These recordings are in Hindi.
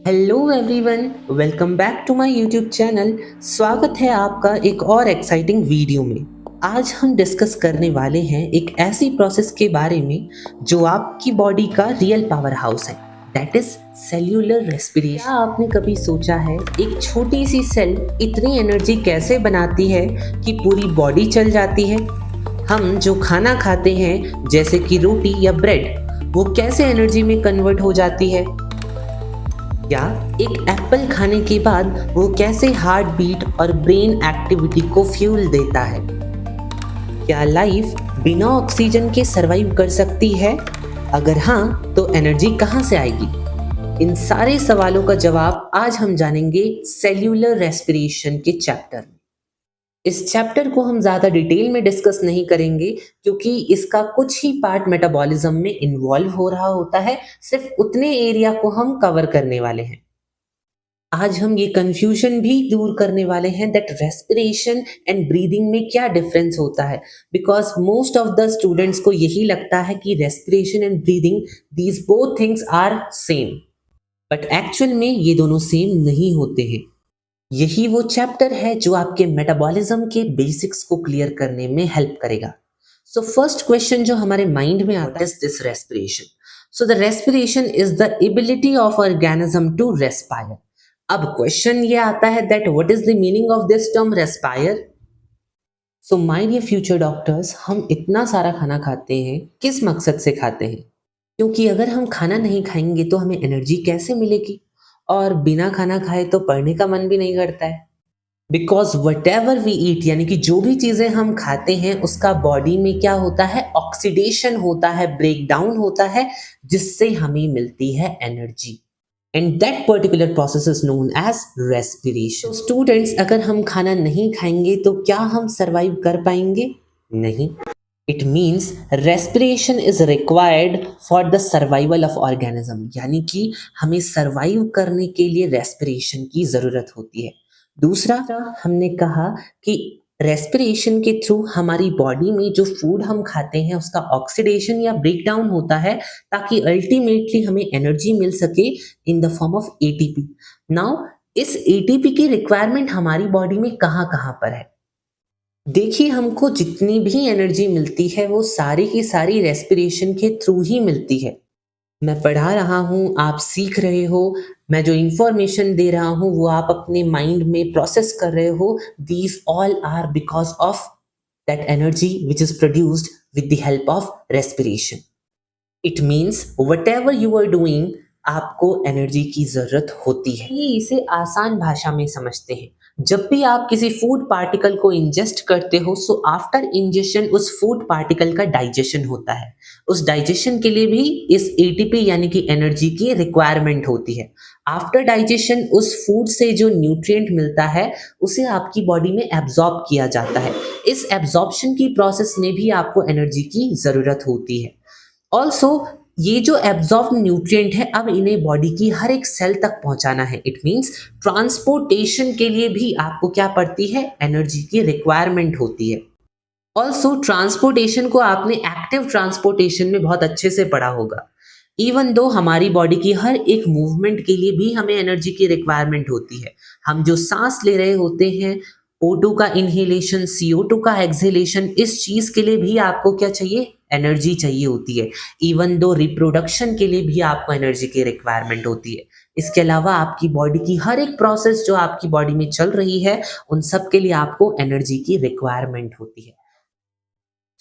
Hello everyone, welcome back to my YouTube channel. स्वागत है आपका एक और एक्साइटिंग वीडियो में। आज हम डिस्कस करने वाले हैं एक ऐसी प्रोसेस के बारे में जो आपकी बॉडी का रियल पावर हाउस है, दैट इज सेल्यूलर रेस्पिरेशन। क्या आपने कभी सोचा है एक छोटी सी सेल इतनी एनर्जी कैसे बनाती है कि पूरी बॉडी चल जाती है? हम जो खाना खाते हैं जैसे कि रोटी या ब्रेड, वो कैसे एनर्जी में कन्वर्ट हो जाती है? या एक एप्पल खाने के बाद वो कैसे हार्ट बीट और ब्रेन एक्टिविटी को फ्यूल देता है? क्या लाइफ बिना ऑक्सीजन के सरवाइव कर सकती है? अगर हाँ, तो एनर्जी कहाँ से आएगी? इन सारे सवालों का जवाब आज हम जानेंगे सेल्यूलर रेस्पिरेशन के चैप्टर में। इस चैप्टर को हम ज़्यादा डिटेल में डिस्कस नहीं करेंगे क्योंकि इसका कुछ ही पार्ट मेटाबॉलिज्म में इन्वॉल्व हो रहा होता है। सिर्फ उतने एरिया को हम कवर करने वाले हैं। आज हम ये कंफ्यूजन भी दूर करने वाले हैं दैट रेस्पिरेशन एंड ब्रीदिंग में क्या डिफरेंस होता है, because most of the students को यही लगता है कि respiration and breathing, these both things are same, but actual में ये दोनों सेम नहीं होते हैं। यही वो चैप्टर है जो आपके मेटाबॉलिज्म के बेसिक्स को क्लियर करने में हेल्प करेगा। सो फर्स्ट क्वेश्चन जो हमारे माइंड में आता है is this respiration. So the respiration is the ability of organism to respire. अब क्वेश्चन ये आता है that what is the meaning of this term respire? So my dear future doctors, हम इतना सारा खाना खाते हैं, किस मकसद से खाते हैं? क्योंकि अगर हम खाना नहीं खाएंगे तो हमें एनर्जी कैसे मिलेगी? और बिना खाना खाए तो पढ़ने का मन भी नहीं करता है। Because whatever we eat, यानी कि जो भी चीज़ें हम खाते हैं उसका बॉडी में क्या होता है, ऑक्सीडेशन होता है, ब्रेक डाउन होता है, जिससे हमें मिलती है energy. And that particular process is known as respiration. Students, अगर हम खाना नहीं खाएंगे तो क्या हम सरवाइव कर पाएंगे? नहीं। It means respiration is required for the survival of organism, यानी कि हमें सर्वाइव करने के लिए रेस्पिरेशन की जरूरत होती है। दूसरा, हमने कहा कि रेस्पिरेशन के थ्रू हमारी बॉडी में जो फूड हम खाते हैं उसका ऑक्सीडेशन या ब्रेक डाउन होता है, ताकि अल्टीमेटली हमें एनर्जी मिल सके इन the form of ATP. Now इस एटीपी की रिक्वायरमेंट हमारी बॉडी में कहाँ कहाँ पर है? देखिए, हमको जितनी भी एनर्जी मिलती है वो सारी की सारी रेस्पिरेशन के थ्रू ही मिलती है। मैं पढ़ा रहा हूँ, आप सीख रहे हो, मैं जो इंफॉर्मेशन दे रहा हूँ वो आप अपने माइंड में प्रोसेस कर रहे हो, these all are because of that energy which is produced with the help of respiration. It means whatever you are doing, आपको एनर्जी की जरूरत होती है। ये इसे आसान भाषा में समझते हैं। जब भी आप किसी फूड पार्टिकल को इंजेस्ट करते हो, सो आफ्टर इंजेशन उस फूड पार्टिकल का डाइजेशन होता है। उस डाइजेशन के लिए भी इस एटीपी यानी कि एनर्जी की रिक्वायरमेंट होती है। आफ्टर डाइजेशन उस फूड से जो न्यूट्रिएंट मिलता है उसे आपकी बॉडी में एब्जॉर्ब किया जाता है। इस एब्जॉर्प्शन की प्रोसेस में भी आपको एनर्जी की जरूरत होती है। ऑल्सो ये जो एब्जॉर्ब न्यूट्रिएंट है, अब इन्हें बॉडी की हर एक सेल तक पहुंचाना है। इट मीन्स ट्रांसपोर्टेशन के लिए भी आपको क्या पड़ती है, एनर्जी की रिक्वायरमेंट होती है। ऑल्सो ट्रांसपोर्टेशन को आपने एक्टिव ट्रांसपोर्टेशन में बहुत अच्छे से पढ़ा होगा। इवन दो हमारी बॉडी की हर एक मूवमेंट के लिए भी हमें एनर्जी की रिक्वायरमेंट होती है। हम जो सांस ले रहे होते हैं, O2 का इनहेलेशन, CO2 का एक्सहेलेशन, इस चीज के लिए भी आपको क्या चाहिए, एनर्जी चाहिए होती है। इवन दो रिप्रोडक्शन के लिए भी आपको एनर्जी की रिक्वायरमेंट होती है। इसके अलावा आपकी बॉडी की हर एक प्रोसेस जो आपकी बॉडी में चल रही है, उन सब के लिए आपको एनर्जी की रिक्वायरमेंट होती है।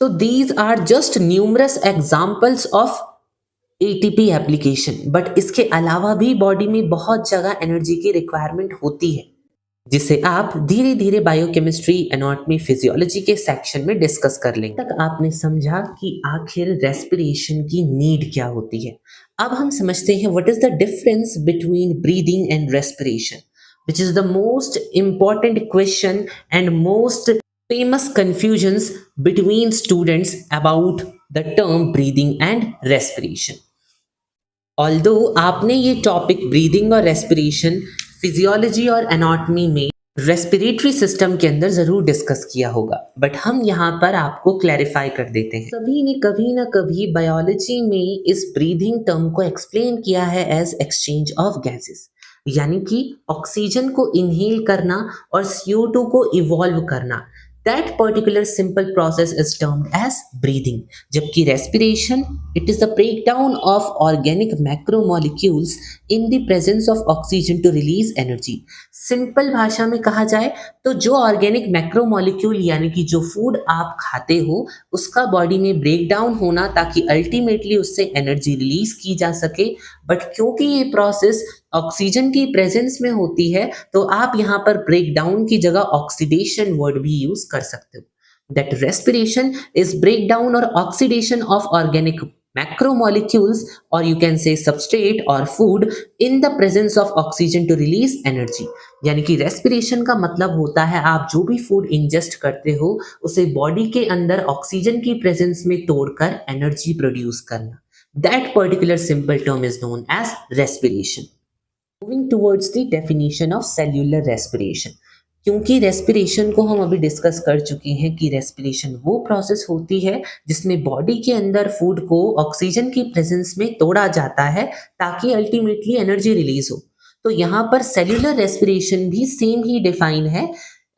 So these are just numerous examples of ATP application, but इसके अलावा भी बॉडी में बहुत जगह एनर्जी की रिक्वायरमेंट होती है, जिसे आप धीरे धीरे बायोकेमिस्ट्री, एनाटॉमी, फिजियोलॉजी के सेक्शन में डिस्कस कर लेंगे। तक आपने समझा कि आखिर रेस्पिरेशन की नीड क्या होती है। अब हम समझते हैं what is the difference between breathing and respiration, which is the most important question and most famous confusions between students about the term breathing and respiration. Although आपने ये टॉपिक ब्रीदिंग और रेस्पिरेशन फिजियोलॉजी और एनाटॉमी में रेस्पिरेटरी सिस्टम के अंदर जरूर डिस्कस किया होगा, बट हम यहाँ पर आपको क्लैरिफाई कर देते हैं। सभी ने कभी ना कभी बायोलॉजी में इस ब्रीदिंग टर्म को एक्सप्लेन किया है एज एक्सचेंज ऑफ गैसेस। यानी कि ऑक्सीजन को इनहेल करना और CO2 को इवॉल्व करना। That particular simple process is termed as breathing. जबकि respiration, it is the breakdown of organic macromolecules in the presence of oxygen to release energy. Simple भाषा में कहा जाए तो जो ऑर्गेनिक मैक्रोमोलिक्यूल यानी कि जो फूड आप खाते हो उसका बॉडी में ब्रेक डाउन होना ताकि अल्टीमेटली उससे एनर्जी रिलीज की जा सके। बट क्योंकि ये प्रोसेस ऑक्सीजन की प्रेजेंस में होती है तो आप यहाँ पर ब्रेक डाउन की जगह ऑक्सीडेशन वर्ड भी यूज कर सकते हो। That respiration is break down और oxidation of organic macromolecules or you can say substrate or food in the presence of oxygen to release energy। यानी कि रेस्पिरेशन का मतलब होता है आप जो भी फूड इंजेस्ट करते हो उसे बॉडी के अंदर ऑक्सीजन की प्रेजेंस में तोड़कर एनर्जी प्रोड्यूस करना। That particular simple term is known as respiration. Moving towards the definition of cellular respiration. क्योंकि रेस्पिरेशन को हम अभी डिस्कस कर चुके हैं कि रेस्पिरेशन वो प्रोसेस होती है जिसमें बॉडी के अंदर फूड को ऑक्सीजन की प्रेजेंस में तोड़ा जाता है ताकि अल्टीमेटली एनर्जी रिलीज हो। तो यहाँ पर सेल्यूलर रेस्पिरेशन भी सेम ही डिफाइन है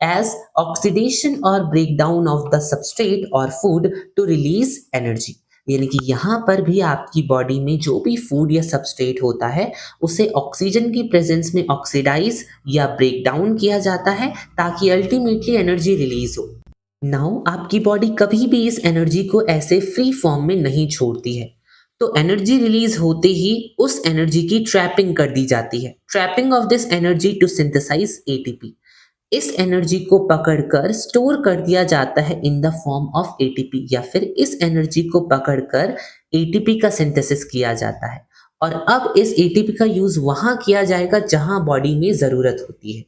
एज ऑक्सीडेशन और ब्रेकडाउन ऑफ द सबस्ट्रेट और फूड टू रिलीज एनर्जी। यानी कि यहाँ पर भी आपकी बॉडी में जो भी फूड या सबस्ट्रेट होता है उसे ऑक्सीजन की प्रेजेंस में ऑक्सीडाइज या ब्रेक डाउन किया जाता है ताकि अल्टीमेटली एनर्जी रिलीज हो। नाउ आपकी बॉडी कभी भी इस एनर्जी को ऐसे फ्री फॉर्म में नहीं छोड़ती है, तो एनर्जी रिलीज होते ही उस एनर्जी की ट्रैपिंग कर दी जाती है। Trapping of this energy to synthesize ATP। इस एनर्जी को पकड़कर स्टोर कर दिया जाता है in the form of ATP या फिर इस एनर्जी को पकड़कर ATP का सिंथेसिस किया जाता है और अब इस ATP का यूज वहां किया जाएगा जहां बॉडी में जरूरत होती है।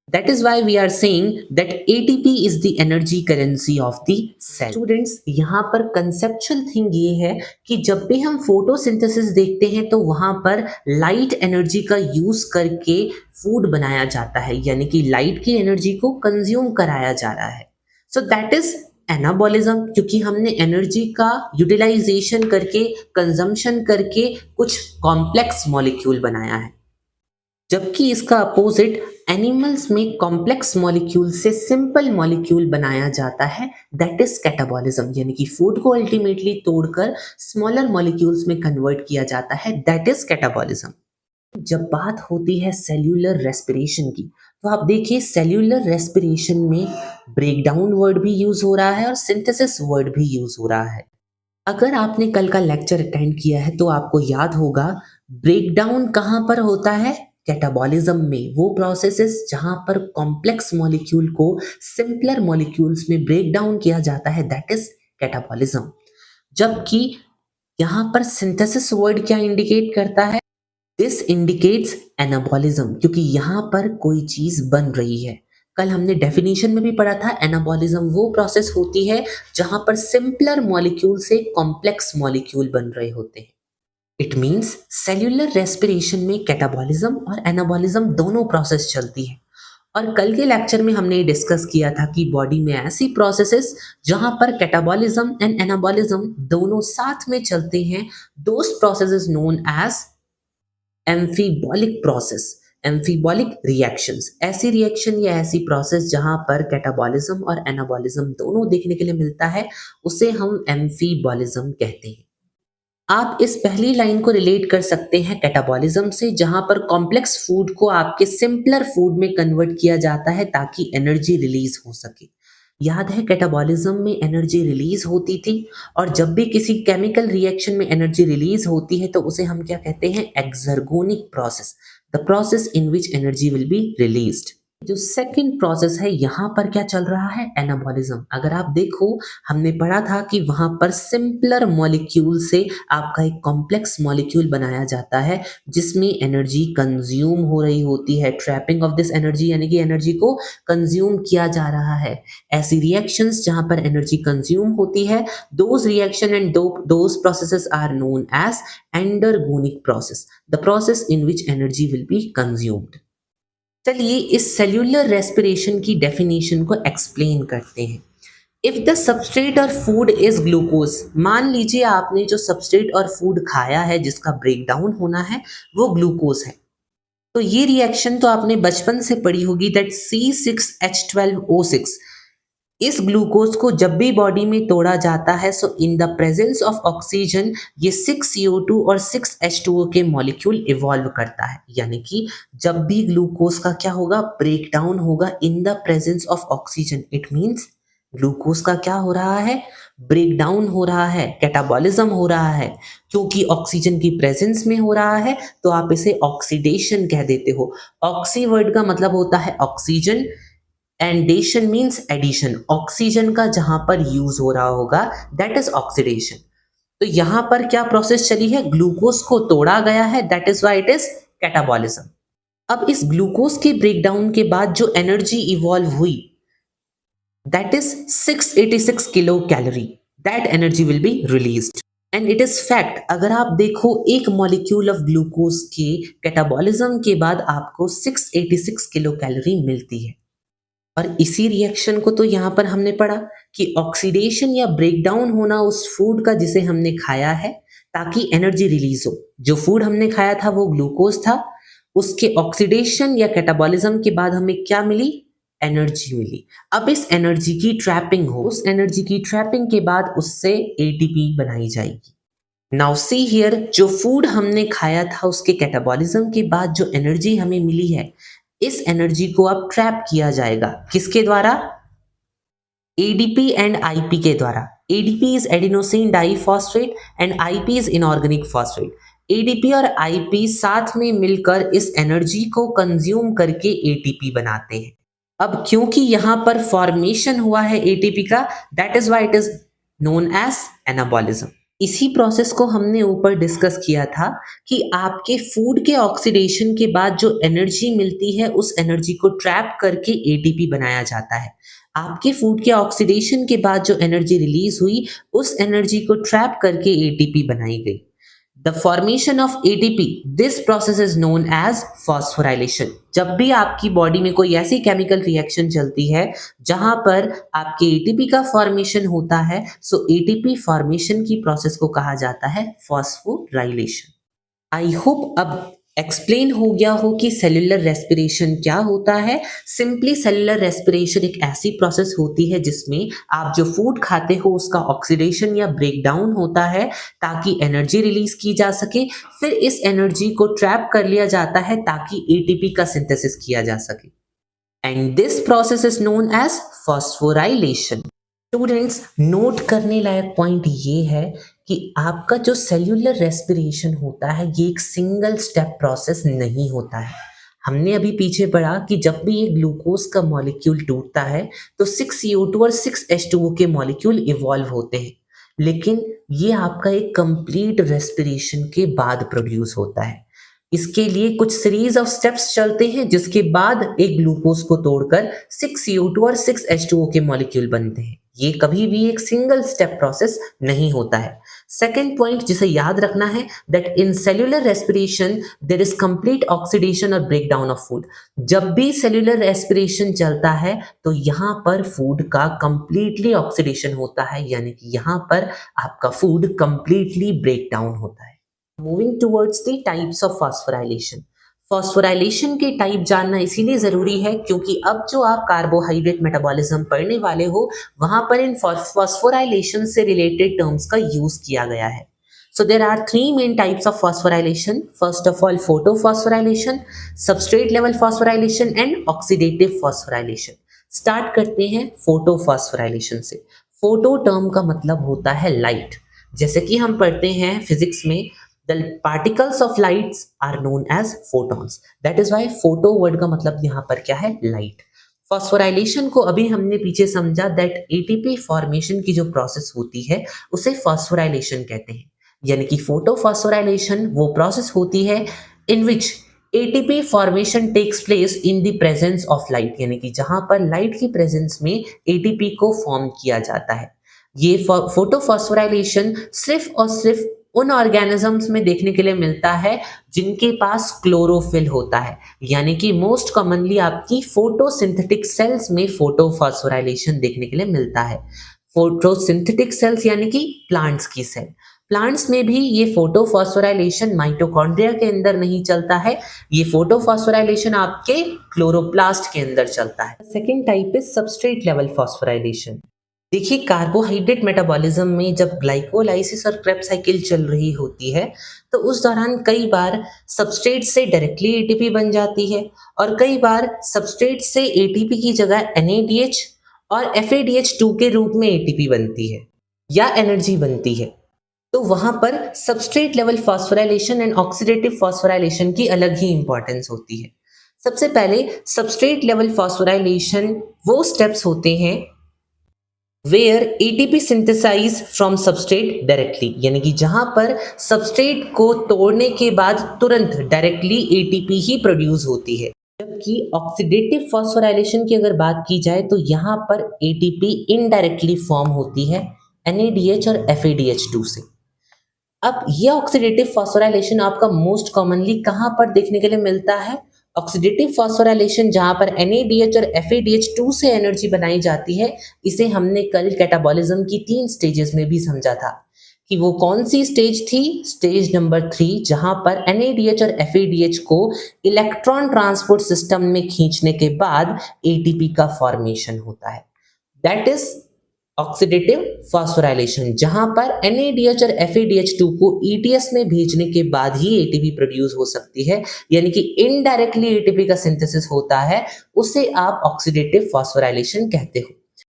That is why we are saying that ATP is the energy currency of the cell. Students, यहाँ पर conceptual thing ये है कि जब भी हम फोटोसिंथेसिस देखते हैं तो वहां पर लाइट एनर्जी का यूज करके फूड बनाया जाता है, यानी कि लाइट की एनर्जी को कंज्यूम कराया जा रहा है। सो दैट इज एनाबॉलिज्म, क्योंकि हमने एनर्जी का यूटिलाइजेशन करके कंजम्पशन करके कुछ कॉम्प्लेक्स मॉलिक्यूल बनाया है। जबकि इसका अपोजिट एनिमल्स में कॉम्प्लेक्स मॉलिक्यूल से सिंपल मॉलिक्यूल बनाया जाता है, दैट इज कैटाबॉलिज्म। यानी कि फूड को अल्टीमेटली तोड़कर स्मॉलर मॉलिक्यूल्स में कन्वर्ट किया जाता है, दैट इज कैटाबॉलिज्म। जब बात होती है सेल्यूलर रेस्पिरेशन की तो आप देखिए सेल्यूलर रेस्पिरेशन में ब्रेकडाउन वर्ड भी यूज हो रहा है और सिंथेसिस वर्ड भी यूज हो रहा है। अगर आपने कल का लेक्चर अटेंड किया है तो आपको याद होगा ब्रेकडाउन कहाँ पर होता है, कैटाबॉलिज्म में। वो प्रोसेसेस जहां पर कॉम्प्लेक्स मॉलिक्यूल को सिंपलर मॉलिक्यूल्स में ब्रेक डाउन किया जाता है, दैट इज कैटाबॉलिज्म। जबकि यहां पर सिंथेसिस वर्ड क्या इंडिकेट करता है, दिस इंडिकेट्स एनाबॉलिज्म, क्योंकि यहां पर कोई चीज बन रही है। कल हमने डेफिनेशन में भी पढ़ा था एनाबॉलिज्म वो प्रोसेस होती है जहां पर सिंपलर मॉलिक्यूल से कॉम्प्लेक्स मॉलिक्यूल बन रहे होते हैं। इट मीन्स सेल्यूलर रेस्पिरेशन में कैटाबॉलिज्म और एनाबॉलिज्म दोनों प्रोसेस चलती है। और कल के लेक्चर में हमने डिस्कस किया था कि बॉडी में ऐसी प्रोसेसेस जहां पर कैटाबॉलिज्म एंड एनाबॉलिज्म दोनों साथ में चलते हैं, those processes known as amphibolic process, amphibolic reactions. ऐसी रिएक्शन या ऐसी प्रोसेस जहां पर कैटाबॉलिज्म और एनाबॉलिज्म दोनों देखने के लिए मिलता है उसे हम एम्फीबॉलिज्म कहते हैं। आप इस पहली लाइन को रिलेट कर सकते हैं कैटाबॉलिज्म से, जहां पर कॉम्प्लेक्स फूड को आपके सिंपलर फूड में कन्वर्ट किया जाता है ताकि एनर्जी रिलीज हो सके। याद है कैटाबॉलिज्म में एनर्जी रिलीज होती थी और जब भी किसी केमिकल रिएक्शन में एनर्जी रिलीज होती है तो उसे हम क्या कहते हैं, exergonic process, the process in which energy will be released. जो सेकंड प्रोसेस है यहाँ पर क्या चल रहा है, एनाबॉलिज्म। अगर आप देखो हमने पढ़ा था कि वहां पर सिंपलर मॉलिक्यूल से आपका एक कॉम्प्लेक्स मॉलिक्यूल बनाया जाता है जिसमें एनर्जी कंज्यूम हो रही होती है। ट्रैपिंग ऑफ दिस एनर्जी यानी कि एनर्जी को कंज्यूम किया जा रहा है। ऐसी रिएक्शंस जहां पर एनर्जी कंज्यूम होती है, those reaction and those processes are known as endergonic process, the process in which energy will be consumed. चलिए इस सेल्यूलर रेस्पिरेशन की डेफिनेशन को एक्सप्लेन करते हैं। इफ द सबस्ट्रेट और फूड इज ग्लूकोज, मान लीजिए आपने जो सबस्ट्रेट और फूड खाया है जिसका ब्रेकडाउन होना है वो ग्लूकोज है। तो ये रिएक्शन तो आपने बचपन से पढ़ी होगी, दैट C6H12O6। इस ग्लूकोज को जब भी बॉडी में तोड़ा जाता है, so in the presence of oxygen ये 6CO2 और 6H2O के मॉलिक्यूल इवॉल्व करता है। यानी कि जब भी ग्लूकोज का क्या होगा, ब्रेक डाउन होगा इन the presence of oxygen, it means glucose का क्या हो रहा है, ब्रेक डाउन हो रहा है, कैटाबॉलिज्म हो रहा है। क्योंकि ऑक्सीजन की प्रेजेंस में हो रहा है तो आप इसे ऑक्सीडेशन कह देते हो। ऑक्सी वर्ड का मतलब होता है ऑक्सीजन, एंडेशन मीन्स एडिशन। ऑक्सीजन का जहां पर यूज हो रहा होगा दैट इज ऑक्सीडेशन। तो यहां पर क्या प्रोसेस चली है, ग्लूकोज को तोड़ा गया है, that is why it is catabolism. अब इस ग्लूकोज के ब्रेकडाउन के बाद जो एनर्जी इवॉल्व हुई that is 686 kilo calorie, that energy will be released. And it is fact, अगर आप देखो एक मॉलिक्यूल ऑफ ग्लूकोज के कैटाबॉलिज्म के बाद आपको 686 किलो कैलोरी मिलती है। और इसी रिएक्शन को तो यहाँ पर हमने पढ़ा कि ऑक्सीडेशन या ब्रेकडाउन होना उस फूड का जिसे हमने खाया है ताकि एनर्जी रिलीज हो। जो फूड हमने खाया था वो ग्लूकोज था, उसके ऑक्सीडेशन या कैटाबॉलिज्म के बाद हमें क्या मिली, एनर्जी मिली। अब इस एनर्जी की ट्रैपिंग हो, उस एनर्जी की ट्रैपिंग के बाद उससे एटीपी बनाई जाएगी। नाउ सी हियर, जो फूड हमने खाया था उसके कैटाबॉलिज्म के बाद जो एनर्जी हमें मिली है, इस एनर्जी को अब ट्रैप किया जाएगा किसके द्वारा, एडीपी एंड आईपी के द्वारा। ADP is adenosine diphosphate and IP is inorganic phosphate. ADP और आईपी साथ में मिलकर इस एनर्जी को कंज्यूम करके एटीपी बनाते हैं। अब क्योंकि यहां पर फॉर्मेशन हुआ है एटीपी का, that is why it is known as anabolism. इसी प्रोसेस को हमने ऊपर डिस्कस किया था कि आपके फूड के ऑक्सीडेशन के बाद जो एनर्जी मिलती है उस एनर्जी को ट्रैप करके एटीपी बनाया जाता है। आपके फूड के ऑक्सीडेशन के बाद जो एनर्जी रिलीज हुई उस एनर्जी को ट्रैप करके एटीपी बनाई गई। The formation of ATP, this process is known as phosphorylation. जब भी आपकी बॉडी में कोई ऐसी केमिकल रिएक्शन चलती है जहां पर आपके एटीपी का फॉर्मेशन होता है, सो एटीपी फॉर्मेशन की प्रोसेस को कहा जाता है फॉस्फोराइलेशन। आई होप अब एक्सप्लेन हो गया हो कि सेल्यूलर रेस्पिरेशन क्या होता है। सिंपली सेल्यूलर रेस्पिरेशन एक ऐसी प्रोसेस होती है जिसमें आप जो फूड खाते हो उसका ऑक्सीडेशन या ब्रेकडाउन होता है ताकि एनर्जी रिलीज की जा सके। फिर इस एनर्जी को ट्रैप कर लिया जाता है ताकि एटीपी का सिंथेसिस किया जा सके। And this process is known as phosphorylation. Students, note करने लायक पॉइंट ये है कि आपका जो सेल्यूलर रेस्पिरेशन होता है ये एक सिंगल स्टेप प्रोसेस नहीं होता है। हमने अभी पीछे पढ़ा कि जब भी ये ग्लूकोज का मॉलिक्यूल टूटता है तो 6CO2 और 6H2O के मॉलिक्यूल इवॉल्व होते हैं, लेकिन ये आपका एक कंप्लीट रेस्पिरेशन के बाद प्रोड्यूस होता है। इसके लिए कुछ सीरीज ऑफ स्टेप्स चलते हैं जिसके बाद एक ग्लूकोज को तोड़कर 6CO2 और 6H2O के मॉलिक्यूल बनते हैं। ये कभी भी एक सिंगल स्टेप प्रोसेस नहीं होता है। सेकेंड पॉइंट जिसे याद रखना है, that in cellular respiration there is complete oxidation और ब्रेकडाउन ऑफ फूड। जब भी सेल्यूलर रेस्पिरेशन चलता है तो यहाँ पर फूड का कंप्लीटली ऑक्सीडेशन होता है, यानी कि यहाँ पर आपका फूड कंप्लीटली ब्रेक डाउन होता है। Moving towards the types of phosphorylation. Phosphorylation के टाइप जानना इसीलिए जरूरी है क्योंकि अब जो आप कार्बोहाइड्रेट मेटाबॉलिज्म पढ़ने वाले हो वहां पर इन फॉस्फोराइलेशन से रिलेटेड टर्म्स का यूज किया गया है। So there are three main types of phosphorylation. First of all, photophosphorylation, substrate level phosphorylation and oxidative phosphorylation. Start करते हैं photophosphorylation से। Photo term का मतलब होता है light। जैसे कि हम पढ़ते हैं फिजिक्स में, the particles of lights are known as photons. That is why photo word का मतलब यहाँ पर क्या है, light। फॉस्फोराइलेशन को अभी हमने पीछे समझा दैट एटीपी फॉर्मेशन की जो प्रोसेस होती है उसे फॉस्फोराइलेशन कहते हैं। यानी कि फोटोफॉस्फोराइलेशन वो प्रोसेस होती है in which ATP formation takes place in the presence of light, यानी कि जहां पर लाइट की प्रेजेंस में एटीपी को फॉर्म किया जाता है। ये फोटोफॉस्फोराइलेशन सिर्फ और सिर्फ उन ऑर्गेनिजम्स में देखने के लिए मिलता है जिनके पास क्लोरोफिल होता है, यानी कि मोस्ट कॉमनली आपकी फोटोसिंथेटिक सेल्स में फोटोफॉस्फोराइलेशन देखने के लिए मिलता है। फोटोसिंथेटिक सेल्स यानी कि प्लांट्स की सेल। प्लांट्स में भी ये फोटोफॉस्फोराइलेशन माइटोकॉन्ड्रिया के अंदर नहीं चलता है, ये फोटोफॉस्फोराइलेशन आपके क्लोरोप्लास्ट के अंदर चलता है। Second type is substrate level phosphorylation. देखिए, कार्बोहाइड्रेट मेटाबॉलिज्म में जब ग्लाइकोलाइसिस और क्रेब्स साइकिल चल रही होती है तो उस दौरान कई बार सबस्ट्रेट से डायरेक्टली एटीपी बन जाती है और कई बार सबस्ट्रेट से एटीपी की जगह NADH और FADH2 के रूप में एटीपी बनती है या एनर्जी बनती है। तो वहां पर substrate level phosphorylation and oxidative phosphorylation की अलग ही इंपॉर्टेंस होती है। सबसे पहले सबस्ट्रेट लेवल फॉस्फोराइलेशन वो स्टेप्स होते हैं where ATP synthesize from substrate directly, यानी कि जहां पर सबस्ट्रेट को तोड़ने के बाद तुरंत डायरेक्टली एटीपी ही प्रोड्यूस होती है। जबकि ऑक्सीडेटिव फॉस्फोराइलेशन की अगर बात की जाए तो यहाँ पर एटीपी इनडायरेक्टली फॉर्म होती है NADH और FADH2 से। अब यह ऑक्सीडेटिव फॉस्फोराइलेशन आपका मोस्ट कॉमनली कहाँ पर देखने के लिए मिलता है? ऑक्सीडेटिव फॉस्फोराइलेशन जहां पर NADH और FADH2 से एनर्जी बनाई जाती है, इसे हमने कल कैटाबॉलिज्म की 3 स्टेजेस में भी समझा था कि वो कौन सी स्टेज थी। स्टेज नंबर 3 जहां पर NADH और FADH को इलेक्ट्रॉन ट्रांसपोर्ट सिस्टम में खींचने के बाद ATP का फॉर्मेशन होता है, दैट इज ऑक्सीडेटिव फॉस्फोराइलेशन, जहां पर NADH और FADH2 को ETS में भेजने के बाद ही ATP प्रोड्यूस हो सकती है, यानी कि इनडायरेक्टली ATP का सिंथेसिस होता है, उसे आप ऑक्सीडेटिव फॉस्फोराइलेशन कहते हो।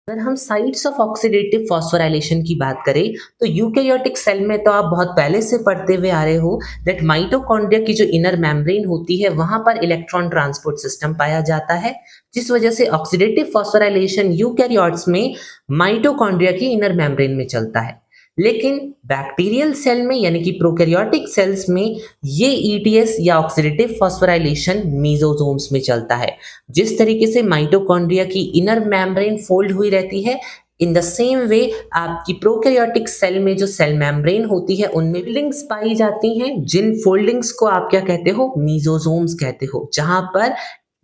अगर हम साइट्स ऑफ ऑक्सीडेटिव फॉस्फोराइलेशन की बात करें तो यूकेरियोटिक सेल में तो आप बहुत पहले से पढ़ते हुए आ रहे हो दैट माइटोकॉन्ड्रिया की जो इनर मेम्ब्रेन होती है वहां पर इलेक्ट्रॉन ट्रांसपोर्ट सिस्टम पाया जाता है, जिस वजह से ऑक्सीडेटिव फॉस्फोराइलेशन यूकेरियोट्स में माइटोकॉन्ड्रिया की इनर मेम्ब्रेन में चलता है। लेकिन बैक्टीरियल सेल में यानी कि प्रोकैरियोटिक सेल्स में ये ETS या ऑक्सीडेटिव फॉस्फोराइलेशन मेसोसोम्स में चलता है। जिस तरीके से माइटोकॉन्ड्रिया की इनर मेम्ब्रेन फोल्ड हुई रहती है, इन द सेम वे आपकी प्रोकैरियोटिक सेल में जो सेल मेम्ब्रेन होती है उनमें फोल्डिंग्स पाई जाती हैं, जिन फोल्डिंग्स को आप क्या कहते हो? मेसोसोम्स कहते हो, जहां पर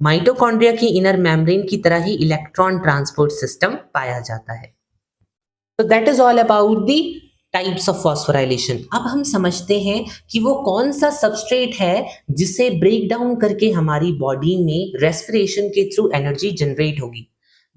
माइटोकॉन्ड्रिया की इनर मेम्ब्रेन की तरह ही इलेक्ट्रॉन ट्रांसपोर्ट सिस्टम पाया जाता है। तो that is all about the types of phosphorylation. अब हम समझते हैं कि वो कौन सा सबस्ट्रेट है जिसे ब्रेक डाउन करके हमारी बॉडी में रेस्पिरेशन के थ्रू एनर्जी जनरेट होगी।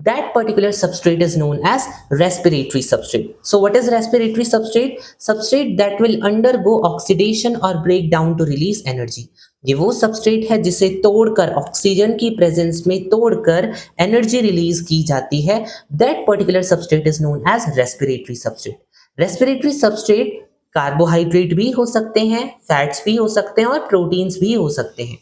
That particular substrate is known as respiratory substrate. So what is respiratory substrate? Substrate that will undergo oxidation or break down to release energy. ये वो सबस्ट्रेट है जिसे तोड़कर ऑक्सीजन की प्रेजेंस में तोड़कर एनर्जी रिलीज की जाती है। That particular substrate is known as respiratory substrate. Respiratory substrate carbohydrate भी हो सकते हैं, फैट्स भी हो सकते हैं और प्रोटीन्स भी हो सकते हैं।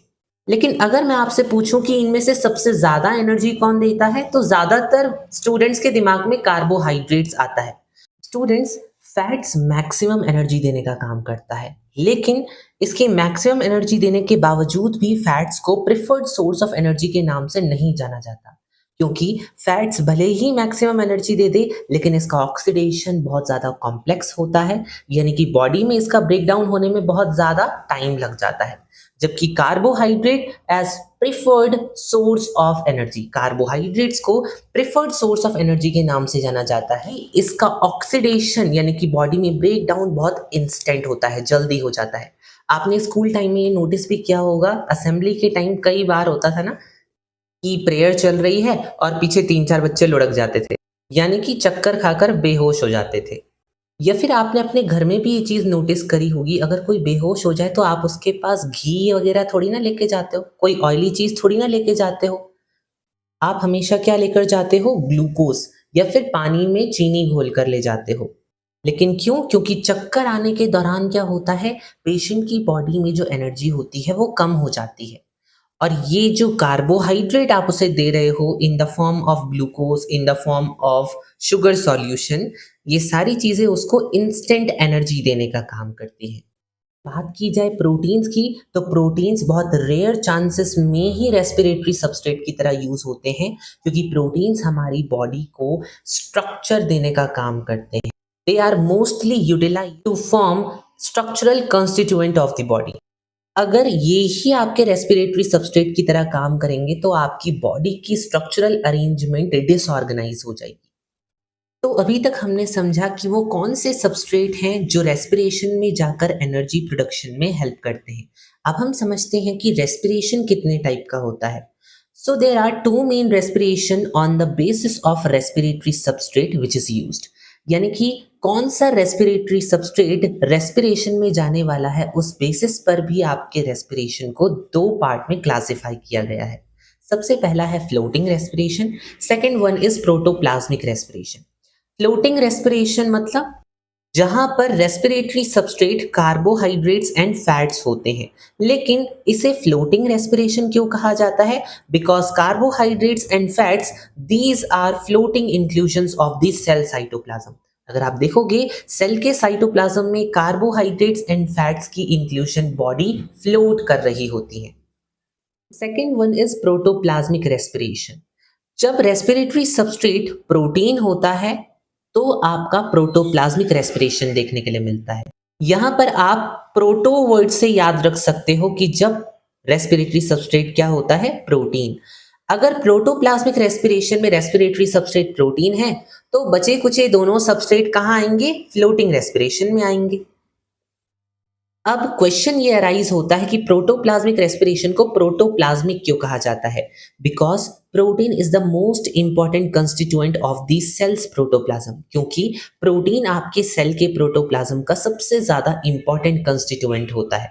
लेकिन अगर मैं आपसे पूछूं कि इनमें से सबसे ज्यादा एनर्जी कौन देता है तो ज्यादातर स्टूडेंट्स के दिमाग में कार्बोहाइड्रेट्स आता है। स्टूडेंट्स, फैट्स मैक्सिमम एनर्जी देने का काम करता है, लेकिन इसके मैक्सिमम एनर्जी देने के बावजूद भी फैट्स को प्रिफर्ड सोर्स ऑफ एनर्जी के नाम से नहीं जाना जाता, क्योंकि फैट्स भले ही मैक्सिमम एनर्जी दे दे लेकिन इसका ऑक्सीडेशन बहुत ज़्यादा कॉम्प्लेक्स होता है, यानी कि बॉडी में इसका ब्रेक डाउन होने में बहुत ज़्यादा टाइम लग जाता है। जबकि carbohydrate as preferred source of energy, carbohydrates को प्रिफर्ड सोर्स ऑफ एनर्जी के नाम से जाना जाता है। इसका ऑक्सीडेशन यानी कि बॉडी में ब्रेक डाउन बहुत इंस्टेंट होता है, जल्दी हो जाता है। आपने स्कूल टाइम में ये नोटिस भी किया होगा, असेंबली के टाइम कई बार होता था ना कि प्रेयर चल रही है और पीछे 3-4 बच्चे लुढ़क जाते थे, यानी कि चक्कर खाकर बेहोश हो जाते थे। या फिर आपने अपने घर में भी ये चीज़ नोटिस करी होगी, अगर कोई बेहोश हो जाए तो आप उसके पास घी वगैरह थोड़ी ना लेके जाते हो, कोई ऑयली चीज़ थोड़ी ना लेके जाते हो। आप हमेशा क्या लेकर जाते हो? ग्लूकोज या फिर पानी में चीनी घोल कर ले जाते हो। लेकिन क्यों? क्योंकि चक्कर आने के दौरान क्या होता है, पेशेंट की बॉडी में जो एनर्जी होती है वो कम हो जाती है, और ये जो कार्बोहाइड्रेट आप उसे दे रहे हो इन the form of glucose, in the form of sugar solution, ये सारी चीजें उसको इंस्टेंट एनर्जी देने का काम करती हैं। बात की जाए प्रोटीन्स की, तो प्रोटीन्स बहुत रेयर चांसेस में ही रेस्पिरेटरी सबस्ट्रेट की तरह यूज होते हैं, क्योंकि प्रोटीन्स हमारी बॉडी को स्ट्रक्चर देने का काम करते हैं। They are mostly utilize to form structural constituent of the body. अगर ये ही आपके रेस्पिरेटरी सबस्ट्रेट की तरह काम करेंगे तो आपकी बॉडी की स्ट्रक्चरल अरेंजमेंट डिसऑर्गेनाइज हो जाएगी। तो अभी तक हमने समझा कि वो कौन से सबस्ट्रेट हैं जो रेस्पिरेशन में जाकर एनर्जी प्रोडक्शन में हेल्प करते हैं। अब हम समझते हैं कि रेस्पिरेशन कितने टाइप का होता है। So there are two main respiration on the basis of respiratory substrate which is used. यानी कि कौन सा रेस्पिरेटरी सबस्ट्रेट रेस्पिरेशन में जाने वाला है, उस बेसिस पर भी आपके रेस्पिरेशन को दो पार्ट में क्लासिफाई किया गया है। सबसे पहला है floating respiration, second one is protoplasmic respiration. Floating respiration मतलब जहां पर respiratory substrate carbohydrates and fats होते हैं, लेकिन इसे फ्लोटिंग रेस्पिरेशन क्यों कहा जाता है? Because carbohydrates and fats these are floating inclusions of the cell cytoplasm. अगर आप देखोगे सेल के साइटोप्लाज्म में कार्बोहाइड्रेट्स एंड फैट्स की इंक्लूजन बॉडी फ्लोट कर रही होती है। Second one is protoplasmic respiration. जब रेस्पिरेटरी सबस्ट्रेट प्रोटीन होता है तो आपका प्रोटोप्लाज्मिक रेस्पिरेशन देखने के लिए मिलता है। यहां पर आप प्रोटो वर्ड से याद रख सकते हो कि जब रेस्पिरेटरी सबस्ट्रेट क्या होता है? प्रोटीन। अगर प्रोटोप्लाज्मिक रेस्पिरेशन में रेस्पिरेटरी सबस्ट्रेट प्रोटीन है तो बचे कुचे दोनों सबस्ट्रेट कहां आएंगे? फ्लोटिंग रेस्पिरेशन में आएंगे। अब क्वेश्चन ये अराइज होता है कि प्रोटोप्लाज्मिक रेस्पिरेशन को प्रोटोप्लाज्मिक क्यों कहा जाता है? Because protein is the most important constituent of the cell's protoplasm, क्योंकि प्रोटीन आपके सेल के प्रोटोप्लाज्म का सबसे ज्यादा इंपॉर्टेंट कंस्टिट्यूएंट होता है।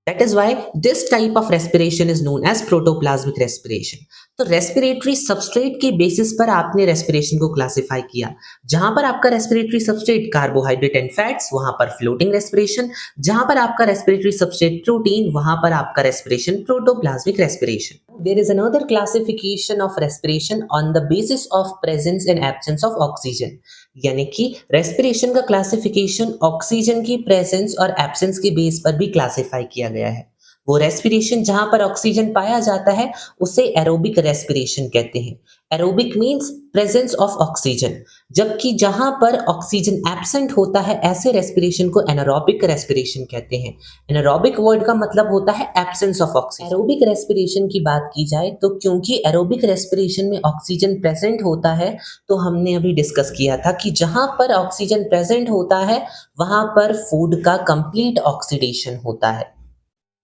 That is why this type of respiration is known as protoplasmic respiration. तो रेस्पिरेटरी सबस्ट्रेट के बेसिस पर आपने रेस्पिरेशन को क्लासिफाई किया। जहां पर आपका respiratory substrate carbohydrate and fats, वहां पर फ्लोटिंग रेस्पिरेशन। जहां पर आपका रेस्पिरेटरी सबस्ट्रेट प्रोटीन, वहां पर आपका respiration protoplasmic respiration. There is another classification of respiration on the basis of presence and absence of oxygen. यानी कि रेस्पिरेशन का क्लासिफिकेशन ऑक्सीजन की प्रेजेंस और एब्सेंस के बेस पर भी क्लासिफाई किया गया है। वो रेस्पिरेशन जहां पर ऑक्सीजन पाया जाता है उसे एरोबिक रेस्पिरेशन कहते हैं। Aerobic means presence of oxygen, जबकि जहां पर ऑक्सीजन एब्सेंट होता है ऐसे रेस्पिरेशन को एनारोबिक रेस्पिरेशन कहते हैं। एनारोबिक वर्ड का मतलब होता है absence of oxygen. Aerobic respiration की बात की जाए तो क्योंकि एरोबिक रेस्पिरेशन में ऑक्सीजन प्रेजेंट होता है, तो हमने अभी डिस्कस किया था कि जहां पर ऑक्सीजन प्रेजेंट होता है वहां पर फूड का कंप्लीट ऑक्सीडेशन होता है,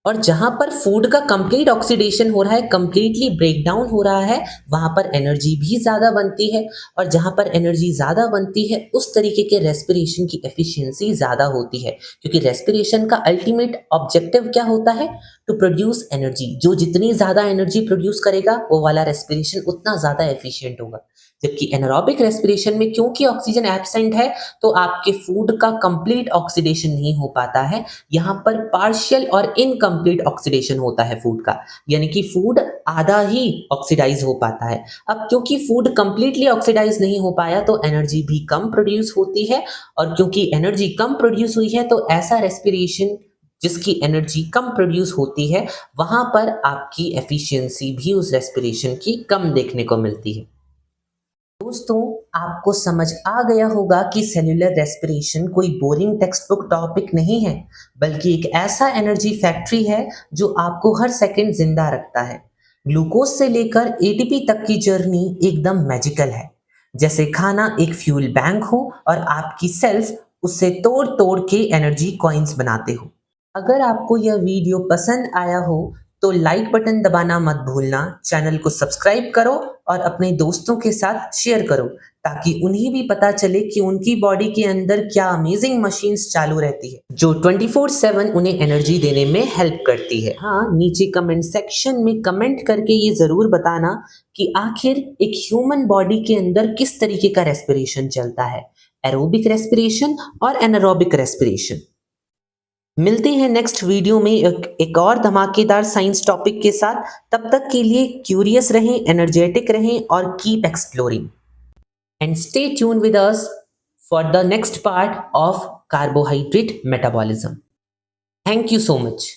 और जहां पर फूड का कंप्लीट ऑक्सीडेशन हो रहा है, कंप्लीटली ब्रेकडाउन हो रहा है, वहां पर एनर्जी भी ज्यादा बनती है, और जहां पर एनर्जी ज्यादा बनती है उस तरीके के रेस्पिरेशन की एफिशिएंसी ज्यादा होती है, क्योंकि रेस्पिरेशन का अल्टीमेट ऑब्जेक्टिव क्या होता है? To produce energy. जो जितनी ज्यादा एनर्जी प्रोड्यूस करेगा वो वाला रेस्पिरेशन उतना ज्यादा एफिशिएंट होगा। जबकि एनारोबिक रेस्पिरेशन में क्योंकि ऑक्सीजन एब्सेंट है तो आपके फूड का कंप्लीट ऑक्सीडेशन नहीं हो पाता है, यहाँ पर पार्शियल और इनकम्प्लीट ऑक्सीडेशन होता है फूड का, यानी कि फूड आधा ही ऑक्सीडाइज हो पाता है। अब क्योंकि फूड कंप्लीटली ऑक्सीडाइज नहीं हो पाया तो एनर्जी भी कम प्रोड्यूस होती है, और क्योंकि एनर्जी कम प्रोड्यूस हुई है तो ऐसा रेस्पिरेशन जिसकी एनर्जी कम प्रोड्यूस होती है वहां पर आपकी एफिशिएंसी भी उस रेस्पिरेशन की कम देखने को मिलती है। दोस्तों, आपको समझ आ गया होगा कि सेल्यूलर रेस्पिरेशन कोई बोरिंग टेक्स्ट बुक टॉपिक नहीं है, बल्कि एक ऐसा एनर्जी फैक्ट्री है जो आपको हर सेकंड जिंदा रखता है। ग्लूकोज से लेकर एटीपी तक की जर्नी एकदम मैजिकल है, जैसे खाना एक फ्यूल बैंक हो और आपकी सेल्स उससे तोड़ तोड़ के एनर्जी कॉइन्स बनाते हो। अगर आपको यह वीडियो पसंद आया हो तो लाइक बटन दबाना मत भूलना, चैनल को सब्सक्राइब करो और अपने दोस्तों के साथ शेयर करो, ताकि उन्हें भी पता चले कि उनकी बॉडी के अंदर क्या अमेजिंग मशीन्स चालू रहती है जो 24/7 उन्हें एनर्जी देने में हेल्प करती है। हाँ, नीचे कमेंट सेक्शन में कमेंट करके ये जरूर बताना कि आखिर एक ह्यूमन बॉडी के अंदर किस तरीके का रेस्पिरेशन चलता है, एरोबिक रेस्पिरेशन और एनारोबिक रेस्पिरेशन। मिलते हैं नेक्स्ट वीडियो में एक और धमाकेदार साइंस टॉपिक के साथ। तब तक के लिए क्यूरियस रहें, एनर्जेटिक रहें और keep exploring and stay tune with us for the next part of carbohydrate metabolism. Thank you so much.